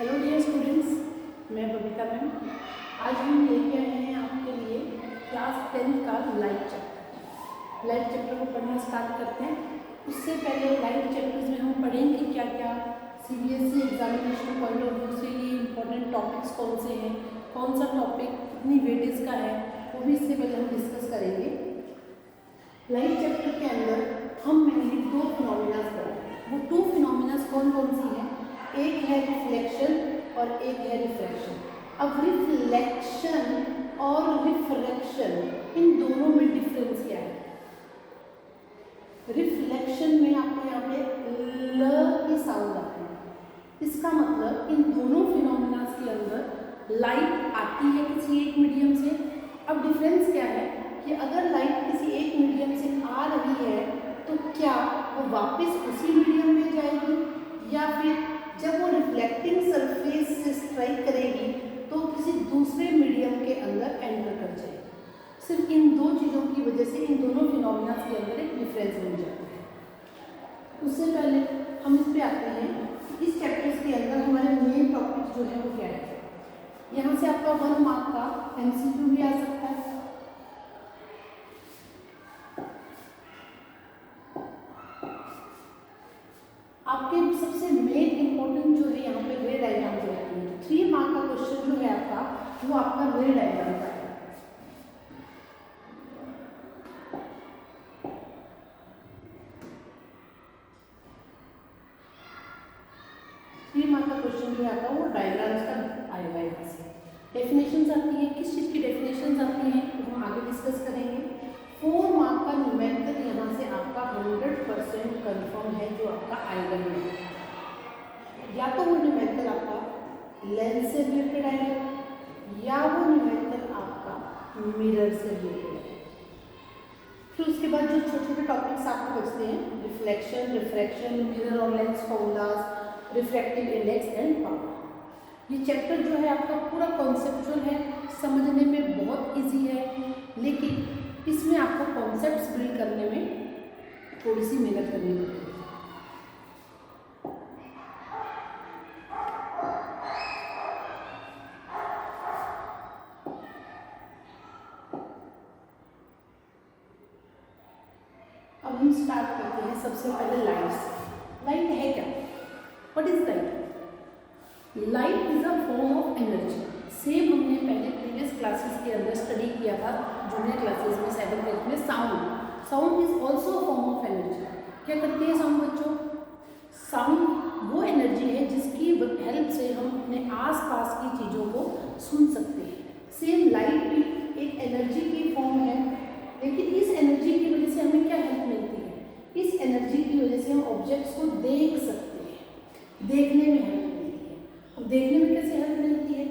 Hello dear students, मैं Babita ma'am. आज हम लेके आए हैं आपके लिए क्लास 10 का लाइफ चैप्टर। लाइफ चैप्टर को पढ़ना स्टार्ट करते हैं। उससे पहले लाइफ चैप्टर्स में हम पढ़ेंगे क्या क्या, CBSE examination point of view से ये इंपॉर्टेंट टॉपिक्स कौन से हैं, कौन सा टॉपिक कितनी वेटेज का है, वो भी इससे पहले हम डिस्कस करेंगे। लाइफ चैप्टर के अंदर हम मेनली दो फिनोमिनास पढ़ेंगे। वो टू फिनोमिनास कौन कौन सी हैं? एक है रिफ्लेक्शन और एक है रिफ्रैक्शन। अब रिफ्लेक्शन और रिफ्रैक्शन इन दोनों में डिफरेंस क्या है? रिफ्लेक्शन में आपको यहाँ पे ल की साउंड आती है। इसका मतलब इन दोनों फिनोमिनास के अंदर लाइट आती है किसी एक मीडियम से। अब डिफरेंस क्या है कि अगर लाइट किसी एक मीडियम से आ रही है तो क्या वो वापस उसी मीडियम में जाएगी, या फिर जब वो रिफ्लेक्टिंग सरफेस से स्ट्राइक करेगी तो किसी दूसरे मीडियम के अंदर एंटर कर जाएगी। सिर्फ इन दो चीज़ों की वजह से इन दोनों फिनोमिना के अंदर एक डिफरेंस बन जाता है। उससे पहले हम इस पे आते हैं कि इस चैप्टर्स के अंदर हमारे मेन टॉपिक जो है वो क्या है। यहाँ से आपका 1 मार्क का MCQ भी आ सकता है। आपके सबसे मेन इंपॉर्टेंट जो है यहाँ पे रे डायग्राम जो होती है। 3 मार्क का क्वेश्चन जो है आपका वो आपका रे डायग्राम का है। मार्क का क्वेश्चन जो आता है वो डायग्राम्स का आएगा। यहाँ से डेफिनेशंस आती है, किस चीज़ की डेफिनेशंस आती हैं तो हम आगे डिस्कस करेंगे। 4 मार्क का न्यूमेरिकल यहाँ से आपका 100% कंफर्म है जो आपका आएगा है। या तो वो न्यूमेरिकल आपका लेंस से रिलेटेड आएगा या वो न्यूमेरिकल आपका मिरर से रिलेटेड है। फिर उसके बाद जो छोटे छोटे टॉपिक्स आपको बचते हैं, रिफ्लेक्शन, रिफ्रैक्शन, मिरर और lens formulas, refractive index and power. ये चैप्टर जो है आपका पूरा कॉन्सेप्चुअल है, समझने में बहुत इजी है, लेकिन इसमें आपको कॉन्सेप्ट्स बिल्ड करने में थोड़ी सी मेहनत करनी पड़ेगी। अब हम स्टार्ट करते हैं सबसे पहले लाइट से। लाइट है क्या? What is light? Light is a form of energy. Same हमने पहले प्रीवियस क्लासेस के अंदर स्टडी किया था, जूनियर क्लासेस में 7th 8th में। Sound is also a form of energy. क्या करती है साउंड बच्चों? साउंड वो एनर्जी है जिसकी हेल्प से हम अपने आसपास की चीज़ों को सुन सकते हैं। सेम लाइट भी एक एनर्जी की फॉर्म है, लेकिन इस एनर्जी की वजह से हमें क्या हेल्प मिलती है? इस एनर्जी की वजह से हम ऑब्जेक्ट्स को देख सकते हैं, देखने में हेल्प मिलती है। अब देखने में कैसे हेल्प मिलती है?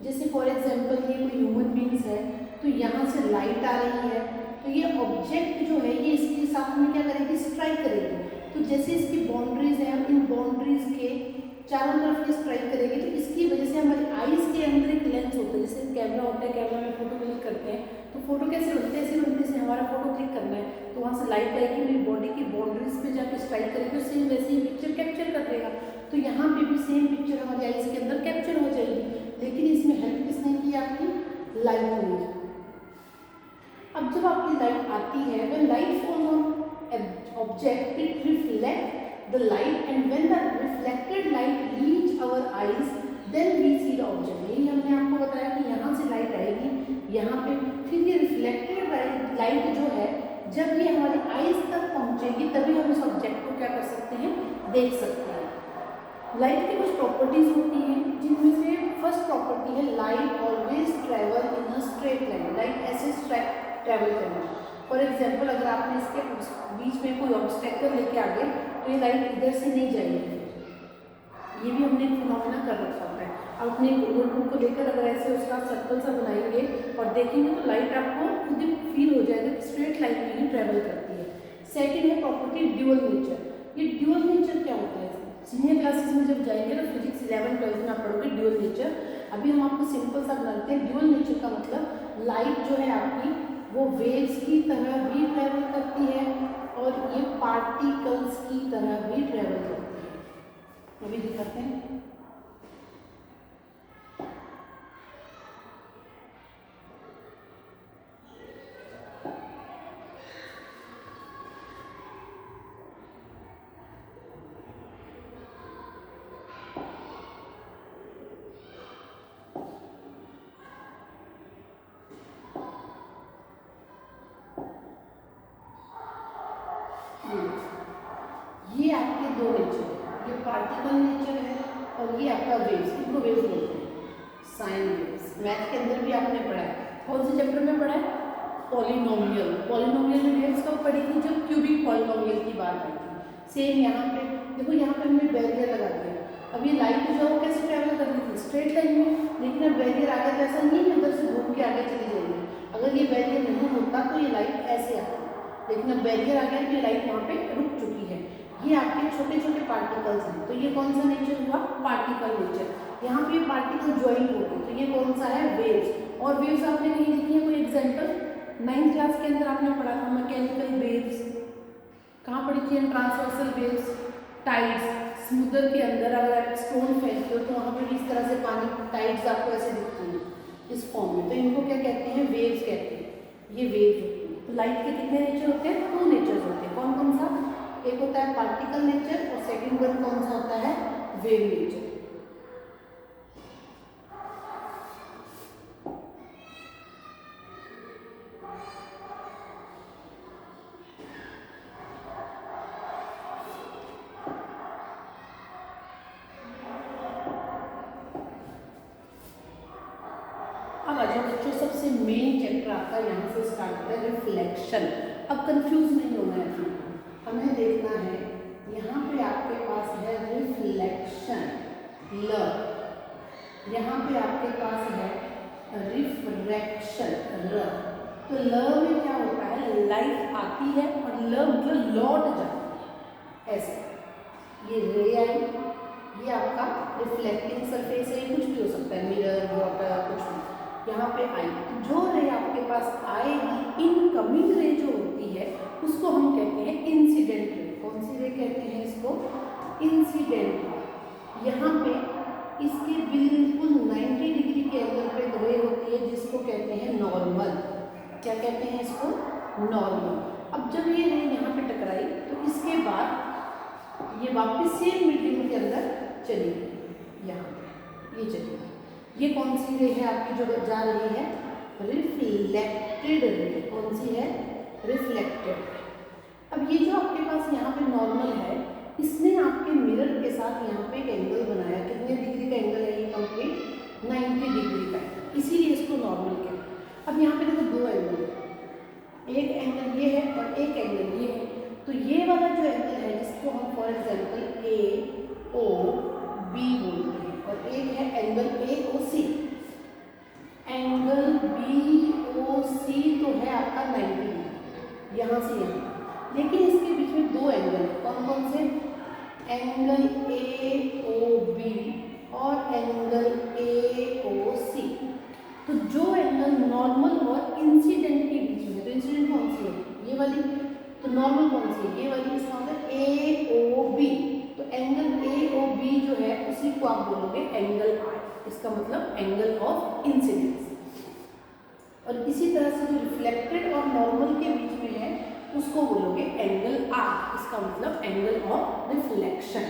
जैसे फॉर एग्जांपल ये कोई ह्यूमन बींग्स है तो यहाँ से लाइट आ रही है तो ये ऑब्जेक्ट जो है ये इसके साथ में क्या करेगी? स्ट्राइक करेगी। तो जैसे इसकी बाउंड्रीज है, हम इन बाउंड्रीज के चारों तरफ ये स्ट्राइक करेगी तो इसकी वजह से हमारी आईज के अंदर एक लेंस होता है। जैसे कैमरा होता है, कैमरा में फोटो क्लिक करते हैं तो फोटो कैसे बनते हैं? ऐसे बनते हैं, हमारा फोटो क्लिक करना है तो वहाँ से लाइट आएगी, मेरी बॉडी की बाउंड्रीज पे जाकर स्ट्राइक करेगी तो सेम वैसे ही पिक्चर कैप्चर कर देगा। तो यहाँ पे भी सेम पिक्चर हमारी आईज के अंदर कैप्चर हो जाएगी, लेकिन इसमें हेल्प किसने की? आपकी लाइट ने। अब जब आपकी लाइट आती है, when light falls on object it reflect the light, and when the reflected light reach our eyes then we see the object। यही हमने आपको बताया कि यहाँ से लाइट आएगी यहाँ पे, फिर ये रिफ्लेक्टेड लाइट जो है जब ये हमारी आईज तक पहुँचेगी तभी हम उस ऑब्जेक्ट को क्या कर सकते हैं? देख सकते हैं। लाइट की कुछ प्रॉपर्टीज होती हैं जिनमें से फर्स्ट प्रॉपर्टी है light always travel in a straight line. Light ऐसे ट्रेवल करेगी। फॉर एग्जाम्पल अगर आपने इसके बीच में कोई ऑब्स्टेकल लेके आ गए तो ये लाइट इधर से नहीं जाएगी। ये भी हमने फिनोमेना कर रखा होता है। अब अपने नोटबुक को लेकर अगर ऐसे उसका सर्कल सा बनाएंगे और देखेंगे तो लाइट आपको खुद ही फील हो जाएगा कि स्ट्रेट लाइन में ही ट्रेवल करती है। सेकेंड है प्रॉपर्टी ड्यूअल नेचर। ये ड्यूअल नेचर क्या होता है? सीनियर क्लासेस में जब जाएंगे तो फिजिक्स 11th 12th में आप पढ़ोगे ड्यूअल नेचर। अभी हम आपको सिंपल सा बनाते हैं। ड्यूअल नेचर का मतलब लाइट जो है आपकी वो वेव्स की तरह भी ट्रेवल करती है और ये पार्टिकल्स की तरह भी ट्रेवल करती है। अभी दिखाते हैं। ये आपके दो नेचर है, ये पार्टिकल नेचर है और ये आपका वेव्स, इनको वेव्स बोलते हैं, साइन वेव्स। मैथ के अंदर भी आपने पढ़ा है, कौन से चैप्टर में पढ़ा है? पॉलिनोमियल। पॉलिनोमियल में वेव्स कब पढ़ी थी? जब क्यूबिक पॉलिनोमियल की बात आई थी। सेम यहाँ पे देखो, यहाँ पे हमने बैरियर लगा दिया। अब ये लाइट जो है वो कैसे ट्रैवल कर रही थी? स्ट्रेट लाइन में, लेकिन अब बैरियर आगे तो ऐसा नहीं है उधर से घूम के आगे चली जाएगी। अगर ये बैरियर नहीं होता तो ये लाइट ऐसे आती, लेकिन अब बैरियर आ गया तो ये लाइट वहाँ पे रुक चुकी है। ये आपके छोटे छोटे पार्टिकल्स हैं, तो ये कौन सा नेचर हुआ? Particle nature. यहाँ पे ये पार्टिकल ज्वाइन होते हैं, तो ये कौन सा है? वेव्स। और वेव्स आपने कहीं देखी है कोई एग्जाम्पल? 9th क्लास के अंदर आपने पढ़ा था मैकेनिकल वेव्स। कहाँ पढ़ी थी? Transversal waves, tides. समुद्र के अंदर अगर आप स्टोन फेंकते हो तो वहाँ पर इस तरह से पानी टाइड्स आपको ऐसे दिखती हैं इस फॉर्म में, तो इनको क्या कहते हैं? वेव्स कहते हैं। ये वेव्स होती हैं। तो लाइट के कितने नेचर होते हैं? 2 नेचर्स होते हैं। कौन कौन सा? एक होता है पार्टिकल नेचर और सेकंड वन कौन सा होता है? Wave nature. अब आ जाओ बच्चों, सबसे मेन चैप्टर आपका यहाँ से स्टार्ट होता है रिफ्लेक्शन। अब कंफ्यूज नहीं होना है आपको, हमें देखना है यहाँ पे आपके पास है रिफ्लेक्शन ल, यहाँ पे आपके पास है रिफ्रैक्शन र। तो ल में क्या होता है? लाइट आती है और ल मतलब लौट जाती है ऐसे। ये रे आई, ये आपका रिफ्लेक्टिंग सरफेस है, कुछ भी हो सकता है, मिरर, वाटर, कुछ भी। यहाँ पे आई, जो रे आपके पास आएगी, इनकमिंग रे जो होती है उसको हम कहते हैं इंसिडेंट रे। कौन सी रे कहते हैं इसको? Incident ray. यहाँ पे इसके बिल्कुल 90 डिग्री के एंगल पे रे होती है जिसको कहते हैं नॉर्मल। क्या कहते हैं इसको? नॉर्मल। अब जब ये रे यहाँ पे टकराई तो इसके बाद ये वापस सेम मीडियम के अंदर चली गई, यहाँ पे ये चली गई। ये कौन सी रे है आपकी जो जा रही है? Reflected ray. कौन सी है? रिफ्लेक्टेड। अब ये जो आपके पास यहाँ पे नॉर्मल है, इसने आपके मिरर के साथ यहाँ पे एक एंगल बनाया। कितने डिग्री का एंगल है ये? कंप्लीट 90 डिग्री का है, इसीलिए इसको नॉर्मल कहते हैं। अब यहाँ पे देखो दो एंगल है, एक एंगल ये है और एक एंगल ये है। तो ये वाला जो एंगल है जिसको हम for example A O B बोलते हैं, और एक है angle A O C. Angle B O C तो है आपका 90 डिग्री यहाँ से यहाँ, लेकिन इसके बीच में दो एंगल है। कौन कौन से? एंगल ए ओ बी और एंगल ए ओ सी। तो जो एंगल नॉर्मल और इंसिडेंट के बीच में, तो इंसिडेंट कौन सी है? ये वाली। तो नॉर्मल कौन सी है? ये वाली। इसका मतलब ए ओ बी। तो एंगल ए ओ बी जो है उसी को आप बोलोगे एंगल आई। इसका मतलब एंगल ऑफ इंसिडेंस। और इसी तरह से जो रिफ्लेक्टेड और नॉर्मल के बीच में है उसको बोलोगे एंगल आर। इसका मतलब एंगल ऑफ रिफ्लेक्शन।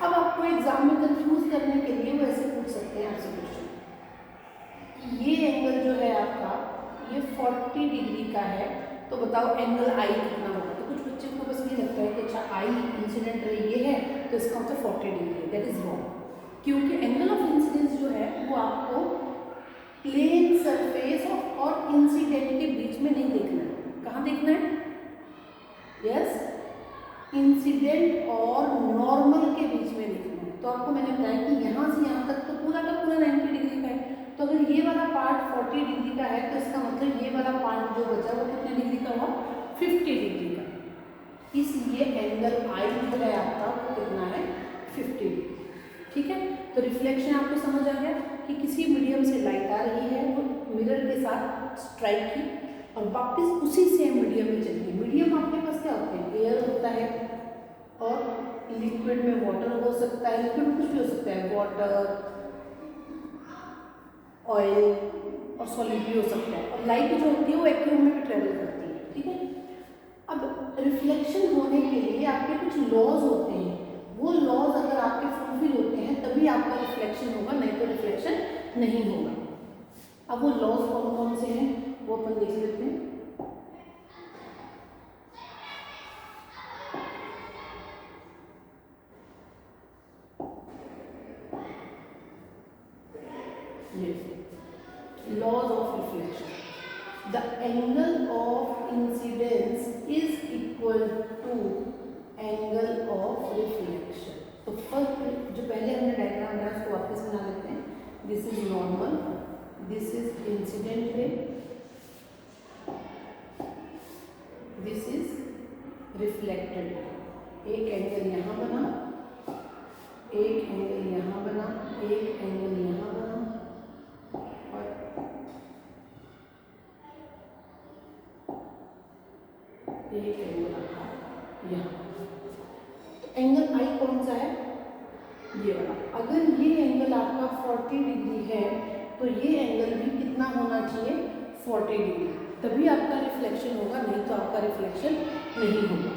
अब आपको एग्जाम में कंफ्यूज करने के लिए वो ऐसे पूछ सकते हैं आपसे क्वेश्चन, ये एंगल जो है आपका ये 40 डिग्री का है, तो बताओ एंगल आई कितना होगा? तो कुछ बच्चे को बस ये लगता है कि अच्छा आई इंसिडेंट रे ये है तो इसका मतलब 40 डिग्री है। दैट इज रॉन्ग, क्योंकि एंगल ऑफ इंसिडेंस जो है वो आपको प्लेन सरफेस और इंसिडेंट के बीच में नहीं देखना है। कहाँ देखना है? यस, इंसिडेंट और नॉर्मल के बीच में देखना है। तो आपको मैंने बताया कि यहाँ से यहाँ तक तो पूरा का पूरा 90 डिग्री का है, तो अगर ये वाला पार्ट 40 डिग्री का है तो इसका मतलब ये वाला पार्ट जो बचा वो कितने डिग्री का हुआ? 50 डिग्री का। इसलिए एंगल आई जो है आपका वो कितना है? 50 डिग्री। ठीक है, तो रिफ्लेक्शन आपको समझ आ गया कि किसी मीडियम से लाइट आ रही है, वो मिरर के साथ स्ट्राइक की और वापस उसी सेम मीडियम में चली गई। मीडियम आपके पास क्या होते हैं? एयर होता है और लिक्विड में वाटर हो सकता है, लिक्विड में कुछ भी हो सकता है, वाटर, ऑयल और सॉलिड भी हो सकता है। और लाइट जो होती है वो वैक्यूम में भी ट्रेवल करती है। ठीक है, अब रिफ्लेक्शन होने के लिए आपके कुछ लॉज होते हैं, वो लॉज अगर आपके फुलफिल होते हैं तभी आपका रिफ्लेक्शन होगा, नहीं तो रिफ्लेक्शन नहीं होगा। अब वो लॉज कौन कौन से हैं वो अपन देख लेते हैं। ये laws of reflection, the angle of incidence is equal to angle of reflection. तो फर्स्ट जो पहले हमने डायग्राम बनाया उसको वापस बना लेते हैं। This is normal, this is incident ray, this is reflected ray. एक एंगल यहाँ बना, एक एंगल यहाँ बना, एक एंगल यहाँ बना और एक एंगल आता यहाँ। एंगल आई कौन सा है? ये वाला। अगर ये एंगल आपका 40 डिग्री है तो ये एंगल भी कितना होना चाहिए? 40 डिग्री, तभी आपका रिफ्लेक्शन होगा, नहीं तो आपका रिफ्लेक्शन नहीं होगा।